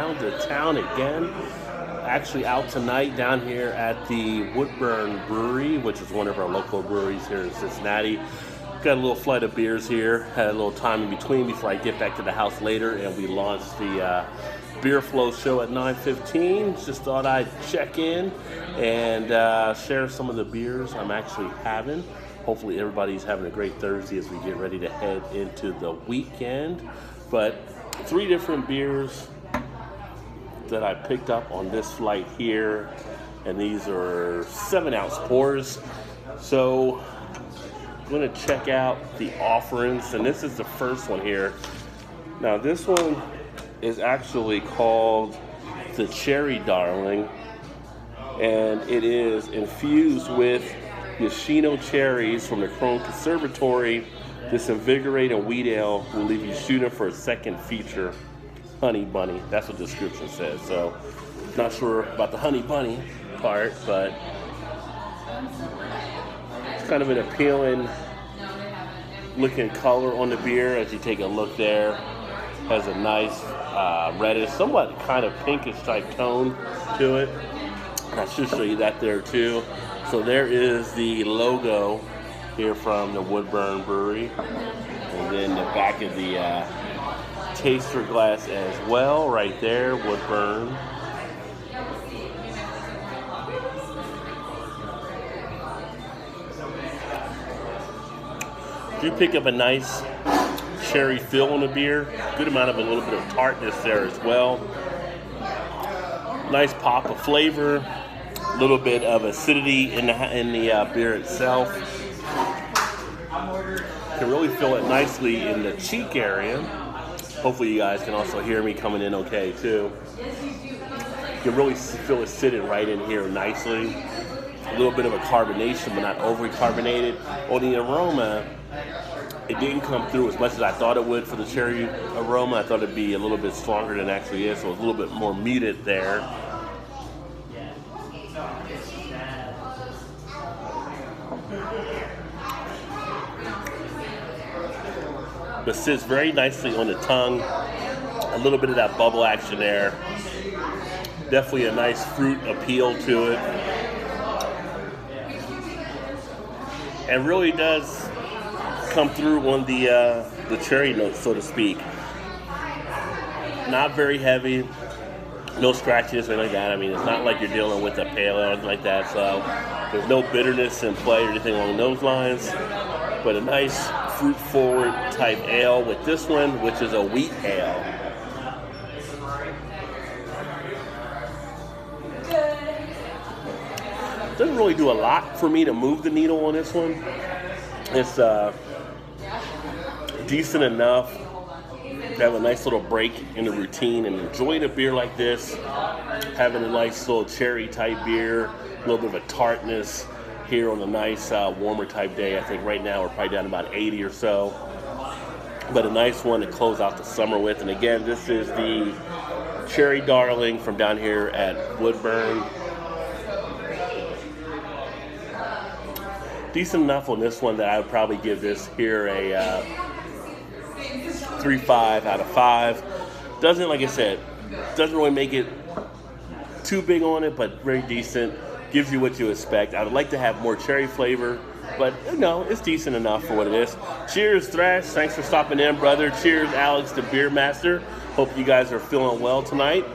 around the town again. Actually out tonight down here at the Woodburn Brewery, which is one of our local breweries here in Cincinnati. Got a little flight of beers here. Had a little time in between before I get back to the house later, and we launched the Beer Flow show at 9:15. Just thought I'd check in and share some of the beers I'm actually having. Hopefully everybody's having a great Thursday as we get ready to head into the weekend. But 3 different beers that I picked up on this flight here, and these are 7-ounce pours. So I'm going to check out the offerings, and this is the first one here. Now this one is actually called the Cherry Darling, and it is infused with Yoshino cherries from the Chrome Conservatory. This invigorating wheat ale will leave you shooting for a second feature. Honey Bunny, that's what the description says. So, not sure about the Honey Bunny part, but it's kind of an appealing looking color on the beer as you take a look there. Has a nice reddish, somewhat kind of pinkish type tone to it. And I should show you that there too. So there is the logo here from the Woodburn Brewery, and then the back of the taster glass as well, right there, Woodburn. Do pick up a nice cherry feel on the beer. Good amount of a little bit of tartness there as well. Nice pop of flavor. A little bit of acidity in the beer itself. You can really feel it nicely in the cheek area. Hopefully you guys can also hear me coming in okay too. You can really feel it sitting right in here nicely. A little bit of a carbonation, but not overly carbonated. On the aroma, it didn't come through as much as I thought it would for the cherry aroma. I thought it'd be a little bit stronger than it actually is, so it's a little bit more muted there. But sits very nicely on the tongue. A little bit of that bubble action there. Definitely a nice fruit appeal to it. And really does come through on the cherry notes, so to speak. Not very heavy. No scratches or anything like that. I mean, it's not like you're dealing with a pale ale or anything like that. So there's no bitterness in play or anything along those lines. But a nice fruit-forward type ale with this one, which is a wheat ale. Doesn't really do a lot for me to move the needle on this one. It's decent enough to have a nice little break in the routine and enjoying a beer like this. Having a nice little cherry type beer, a little bit of a tartness here on a nice warmer type day. I think right now we're probably down to about 80 or so. But a nice one to close out the summer with. And again, this is the Cherry Darling from down here at Woodburn. Decent enough on this one that I would probably give this here a 3.5 out of 5. Doesn't, like I said, doesn't really make it too big on it, but very decent. Gives you what you expect. I would like to have more cherry flavor, but no, it's decent enough for what it is. Cheers, Thrash. Thanks for stopping in, brother. Cheers, Alex, the Beer Master. Hope you guys are feeling well tonight.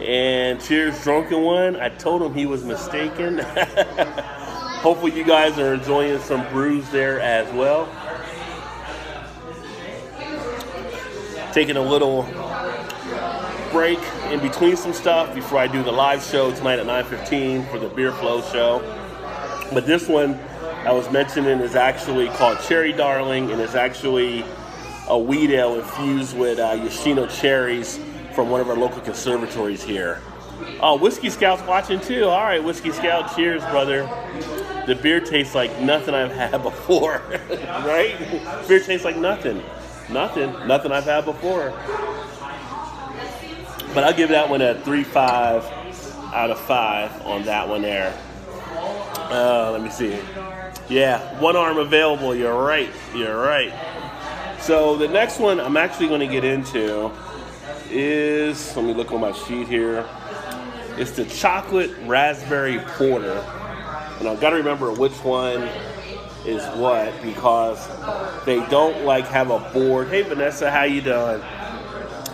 And cheers, Drunken One. I told him he was mistaken. Hopefully you guys are enjoying some brews there as well. Taking a little break in between some stuff before I do the live show tonight at 9:15 for the Beer Flow show. But this one I was mentioning is actually called Cherry Darling, and it's actually a wheat ale infused with Yoshino cherries from one of our local conservatories here. Oh, Whiskey Scout's watching too. All right, Whiskey Scout, cheers, brother. The beer tastes like nothing I've had before, right? Beer tastes like nothing I've had before. But I'll give that one a 3.5 out of 5 on that one there. Let me see. Yeah, one arm available. You're right. So the next one I'm actually going to get into is, let me look on my sheet here. It's the chocolate raspberry porter. And I've got to remember which one is what, because they don't like have a board. Hey Vanessa, how you doing?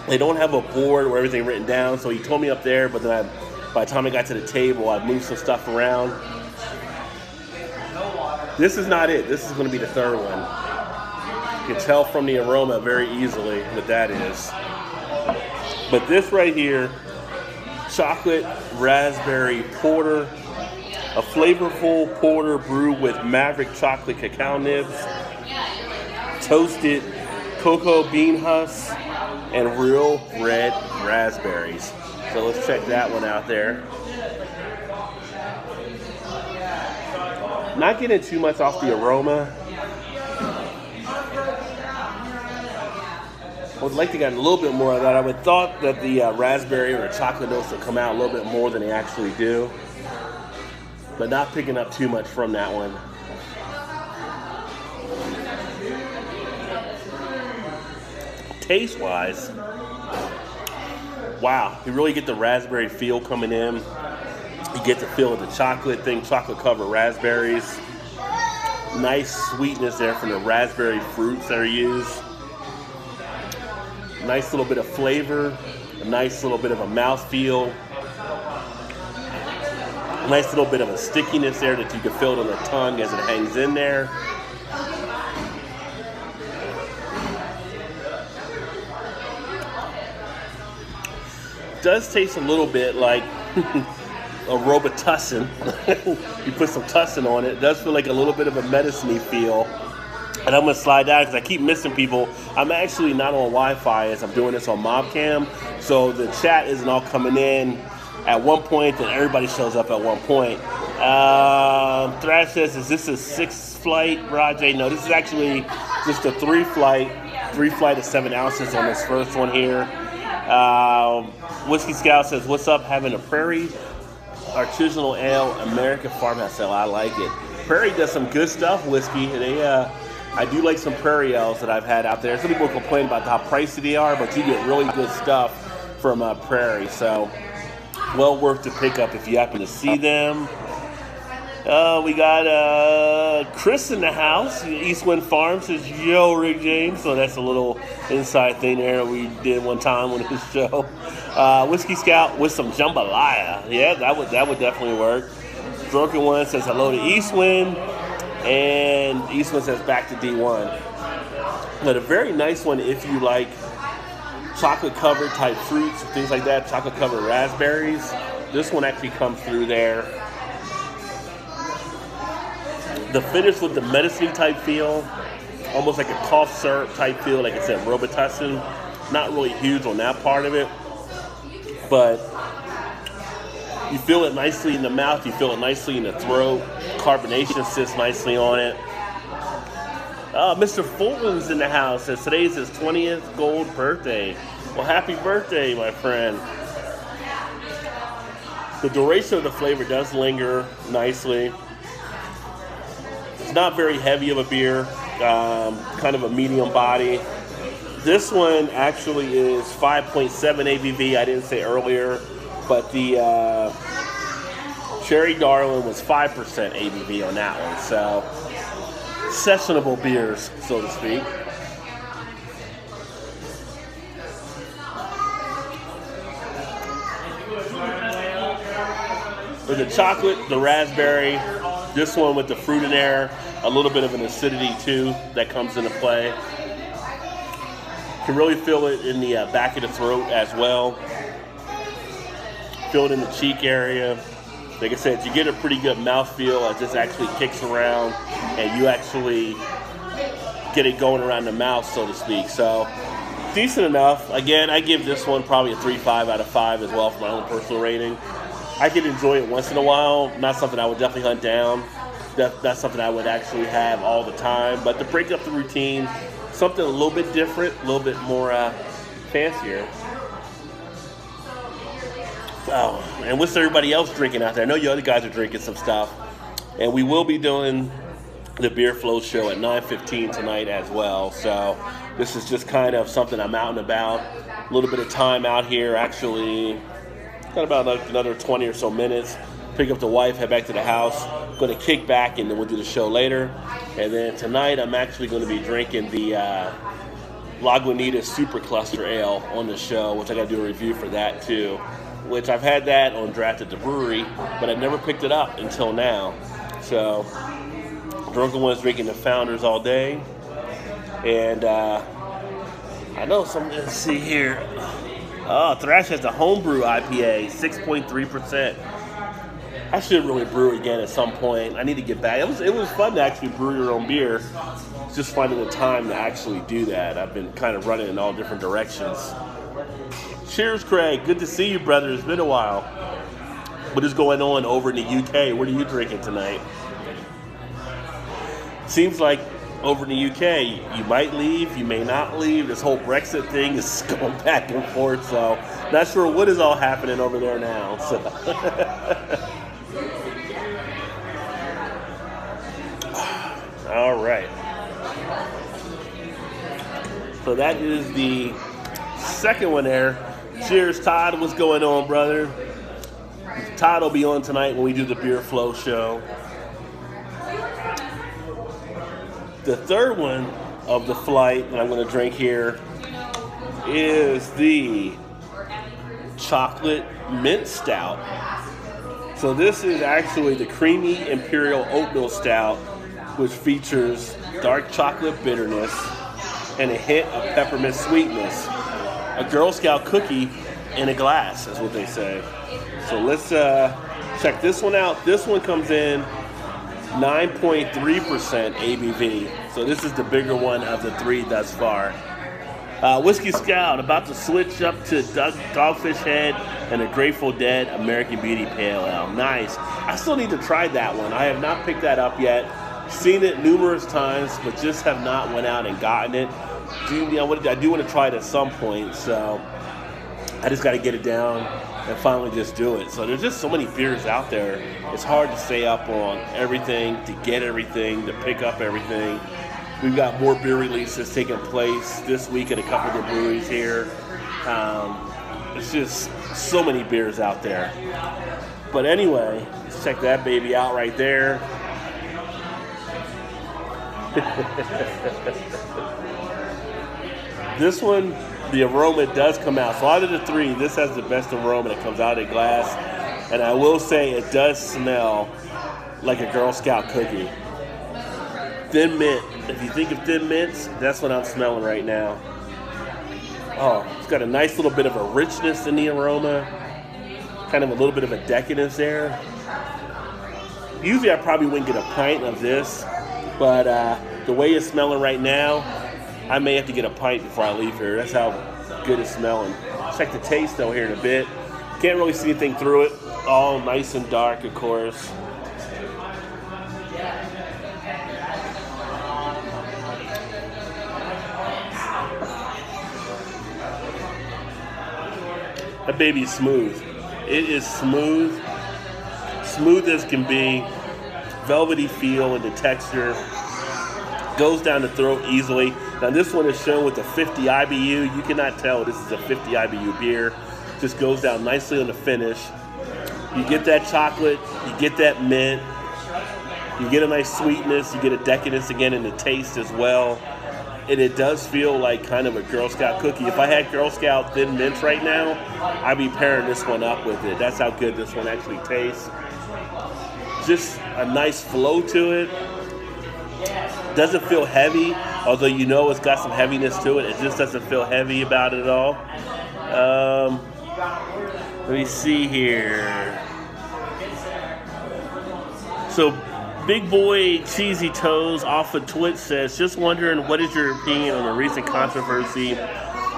They don't have a board where everything written down, so he told me up there, but then by the time I got to the table, I moved some stuff around. This is not it. This is going to be the third one. You can tell from the aroma very easily what that is. But this right here, chocolate raspberry porter, a flavorful porter brewed with Maverick chocolate cacao nibs, toasted cocoa bean husks, and real red raspberries. So let's check that one out there. Not getting too much off the aroma. I would like to get a little bit more of that. I would thought that the raspberry or the chocolate notes would come out a little bit more than they actually do. But not picking up too much from that one. Taste-wise, wow, you really get the raspberry feel coming in. You get the feel of the chocolate thing, chocolate-covered raspberries. Nice sweetness there from the raspberry fruits that are used. Nice little bit of flavor, a nice little bit of a mouthfeel. A nice little bit of a stickiness there that you can feel it on the tongue as it hangs in there. Does taste a little bit like a Robitussin. You put some tussin on it. It does feel like a little bit of a medicine-y feel. And I'm going to slide down because I keep missing people. I'm actually not on Wi-Fi as I'm doing this on Mobcam. So the chat isn't all coming in at one point, then everybody shows up at one point. Thrash says, is this a 6th flight, Rajay? No, this is actually just a 3 flight of 7 ounces on this first one here. Whiskey Scout says, what's up, having a Prairie Artisanal Ale American Farmhouse Ale? I like it. Prairie does some good stuff, Whiskey. I do like some Prairie Ales that I've had out there. Some people complain about how pricey they are, but you get really good stuff from Prairie. So, well worth the pickup if you happen to see them. We got Chris in the house. Eastwind Farm says, yo, Rick James. So that's a little inside thing there we did one time on his show. Whiskey Scout with some jambalaya. Yeah, that would definitely work. Drunken One says hello to Eastwind. And Eastwind says back to D1. But a very nice one if you like chocolate-covered type fruits, things like that, chocolate-covered raspberries. This one actually comes through there. The finish with the medicine type feel, almost like a cough syrup type feel, like I said, Robitussin. Not really huge on that part of it, but you feel it nicely in the mouth, you feel it nicely in the throat. Carbonation sits nicely on it. Mr. Fulton's in the house, says today's his 20th gold birthday. Well, happy birthday, my friend. The duration of the flavor does linger nicely. It's not very heavy of a beer, kind of a medium body. This one actually is 5.7 ABV. I didn't say earlier, but the Cherry Darling was 5% ABV on that one. So, sessionable beers, so to speak. With the chocolate, the raspberry, this one with the fruit in there, a little bit of an acidity too that comes into play. You can really feel it in the back of the throat as well. Feel it in the cheek area. Like I said, you get a pretty good mouthfeel as this actually kicks around and you actually get it going around the mouth, so to speak. So, decent enough. Again, I give this one probably a 3.5 out of 5 as well for my own personal rating. I can enjoy it once in a while. Not something I would definitely hunt down. That's something I would actually have all the time. But to break up the routine, something a little bit different, a little bit more fancier. Oh, and what's everybody else drinking out there? I know you other guys are drinking some stuff. And we will be doing the Beer Flow show at 9:15 tonight as well. So this is just kind of something I'm out and about. A little bit of time out here, actually. Got about another 20 or so minutes. Pick up the wife, head back to the house. Going to kick back, and then we'll do the show later. And then tonight, I'm actually going to be drinking the Lagunitas Super Cluster Ale on the show, which I got to do a review for that too. Which I've had that on draft at the brewery, but I never picked it up until now. So, Drunken One's drinking the Founders all day. And I know some, let's see here. Oh, Thrash has the homebrew IPA, 6.3%. I should really brew again at some point. I need to get back. It was fun to actually brew your own beer. It's just finding the time to actually do that. I've been kind of running in all different directions. Cheers, Craig. Good to see you, brother. It's been a while. What is going on over in the UK? What are you drinking tonight? Seems like over in the UK, you might leave, you may not leave. This whole Brexit thing is going back and forth, so not sure what is all happening over there now. So. All right. So that is the second one there. Cheers, Todd. What's going on, brother? Todd will be on tonight when we do the Beer Flow show. The third one of the flight that I'm going to drink here is the Chocolate Mint Stout. So this is actually the Creamy Imperial Oatmeal Stout, which features dark chocolate bitterness and a hint of peppermint sweetness. A Girl Scout cookie in a glass, is what they say. So let's check this one out. This one comes in 9.3% ABV. So this is the bigger one of the three thus far. Whiskey Scout, about to switch up to Dogfish Head and a Grateful Dead American Beauty Pale Ale. Nice. I still need to try that one. I have not picked that up yet. Seen it numerous times, but just have not went out and gotten it. I do want to try it at some point, so I just got to get it down and finally just do it. So there's just so many beers out there. It's hard to stay up on everything, to get everything, to pick up everything. We've got more beer releases taking place this week at a couple of the breweries here. It's just so many beers out there. But anyway, let's check that baby out right there. This one, the aroma does come out. So out of the three, this has the best aroma that comes out of the glass. And I will say it does smell like a Girl Scout cookie. Thin mint. If you think of thin mints, that's what I'm smelling right now. Oh, it's got a nice little bit of a richness in the aroma. Kind of a little bit of a decadence there. Usually I probably wouldn't get a pint of this, but the way it's smelling right now, I may have to get a pint before I leave here. That's how good it's smelling. Check the taste though here in a bit. Can't really see anything through it. All nice and dark, of course. That baby's smooth. It is smooth. Smooth as can be. Velvety feel in the texture. Goes down the throat easily. Now this one is shown with a 50 IBU. You cannot tell this is a 50 IBU beer. Just goes down nicely on the finish. You get that chocolate, you get that mint, you get a nice sweetness, you get a decadence again in the taste as well. And it does feel like kind of a Girl Scout cookie. If I had Girl Scout Thin Mints right now, I'd be pairing this one up with it. That's how good this one actually tastes. Just a nice flow to it. Doesn't feel heavy, although you know it's got some heaviness to it. It just doesn't feel heavy about it at all. Let me see here. So Big Boy Cheesy Toes off of Twitch says, just wondering what is your opinion on the recent controversy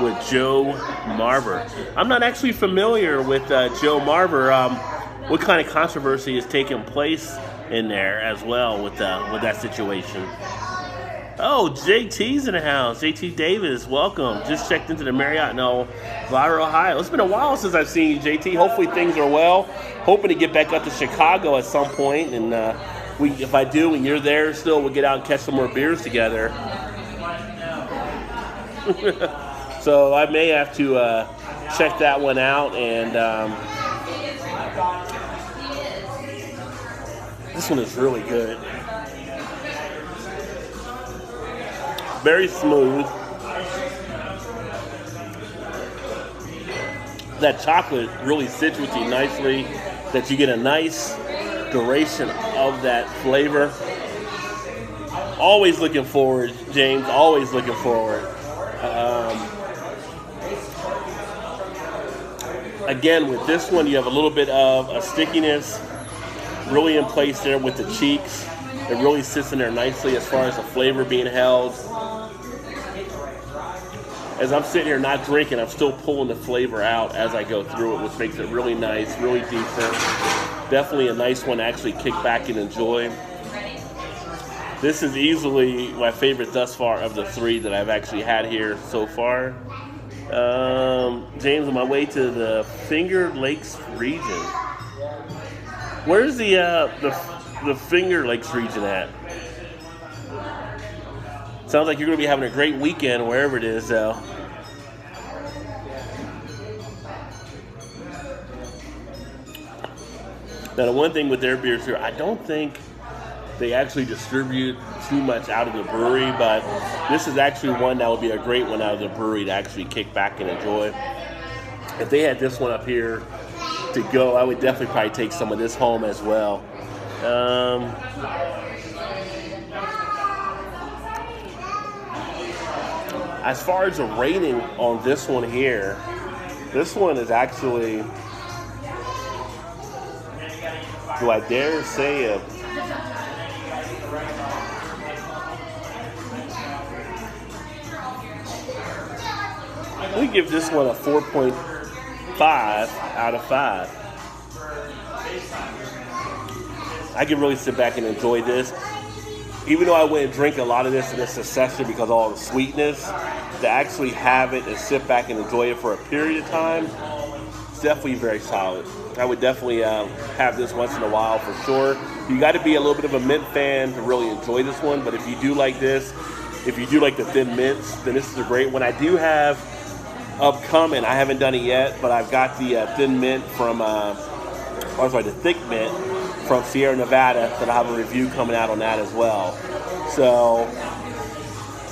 with Joe Marver? I'm not actually familiar with Joe Marver. What kind of controversy is taking place in there as well with that situation? Oh, JT's in the house. JT Davis, welcome. Just checked into the Marriott in Elvira, Ohio. It's been a while since I've seen you, JT. Hopefully things are well. Hoping to get back up to Chicago at some point, and if I do, and you're there still, we'll get out and catch some more beers together. So I may have to check that one out. And this one is really good. Very smooth. That chocolate really sits with you nicely, that you get a nice duration of that flavor. Always looking forward, James, always looking forward. Again, with this one, you have a little bit of a stickiness really in place there with the cheeks. It really sits in there nicely as far as the flavor being held. As I'm sitting here not drinking, I'm still pulling the flavor out as I go through it, which makes it really nice, really decent. Definitely a nice one to actually kick back and enjoy. This is easily my favorite thus far of the three that I've actually had here so far. James, on my way to the Finger Lakes region. Where's the Finger Lakes region at? Sounds like you're going to be having a great weekend wherever it is, though. Now, the one thing with their beers here, I don't think they actually distribute too much out of the brewery, but this is actually one that would be a great one out of the brewery to actually kick back and enjoy. If they had this one up here to go, I would definitely probably take some of this home as well. As far as a rating on this one here, this one is actually, do I dare say we give this one a 4.5 out of 5. I can really sit back and enjoy this. Even though I wouldn't drink a lot of this in its succession because of all the sweetness, to actually have it and sit back and enjoy it for a period of time, it's definitely very solid. I would definitely have this once in a while for sure. You got to be a little bit of a mint fan to really enjoy this one, but if you do like this, if you do like the thin mints, then this is a great one. I do have upcoming, I haven't done it yet, but I've got the thin mint from, the thick mint from Sierra Nevada that I have a review coming out on that as well. So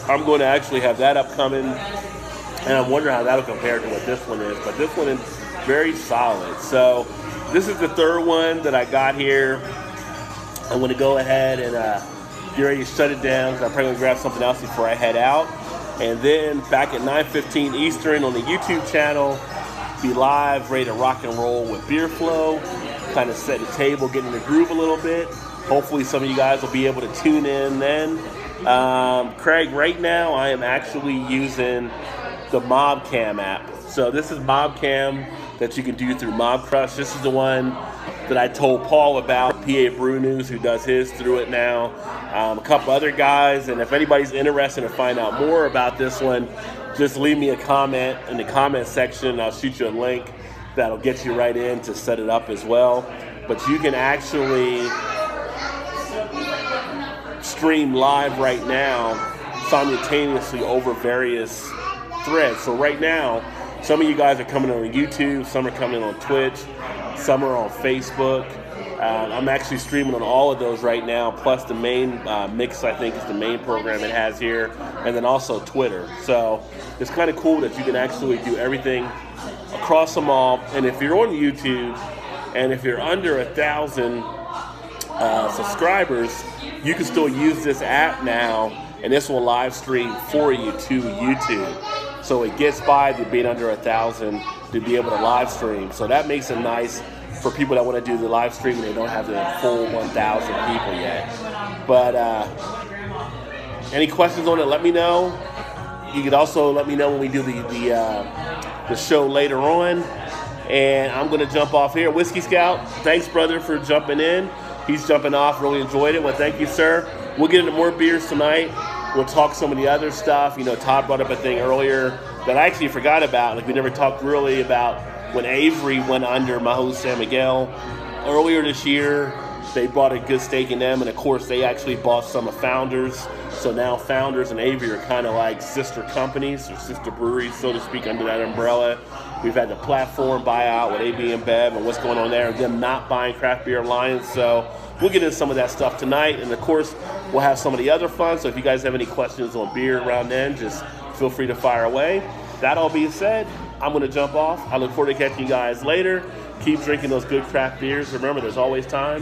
I'm going to actually have that upcoming, and I'm wondering how that'll compare to what this one is. But this one is very solid. So this is the third one that I got here. I'm going to go ahead and get ready to shut it down, because I'm probably going to grab something else before I head out. And then back at 9:15 Eastern on the YouTube channel, be live, ready to rock and roll with Beer Flow. Kind of set the table, get in the groove a little bit. Hopefully some of you guys will be able to tune in then. Craig, right now I am actually using the MobCam app. So this is MobCam that you can do through MobCrush. This is the one that I told Paul about, PA Brew News, who does his through it now. A couple other guys, and if anybody's interested to find out more about this one, just leave me a comment in the comment section. I'll shoot you a link that'll get you right in to set it up as well. But you can actually stream live right now simultaneously over various threads. So right now, some of you guys are coming on YouTube, some are coming on Twitch, some are on Facebook. I'm actually streaming on all of those right now, plus the main Mix, I think, is the main program it has here, and then also Twitter. So it's kind of cool that you can actually do everything across them all. And if you're on YouTube, and if you're under 1,000 subscribers, you can still use this app now, and this will live stream for you to YouTube. So it gets by to being under 1,000 to be able to live stream. So that makes it nice for people that want to do the live stream and they don't have the full 1,000 people yet. But any questions on it, let me know. You could also let me know when we do the show later on. And I'm going to jump off here. Whiskey Scout, thanks, brother, for jumping in. He's jumping off. Really enjoyed it. Well, thank you, sir. We'll get into more beers tonight. We'll talk some of the other stuff. You know, Todd brought up a thing earlier that I actually forgot about. Like, we never talked really about when Avery went under Mahou San Miguel earlier this year. They bought a good stake in them, and of course they actually bought some of Founders. So now Founders and Avery are kind of like sister companies or sister breweries, so to speak, under that umbrella. We've had the platform buyout with AB and Bev and what's going on there, and them not buying Craft Beer Alliance. So we'll get into some of that stuff tonight, and of course we'll have some of the other fun. So if you guys have any questions on beer around then, just feel free to fire away. That all being said, I'm going to jump off. I look forward to catching you guys later. Keep drinking those good craft beers. Remember, there's always time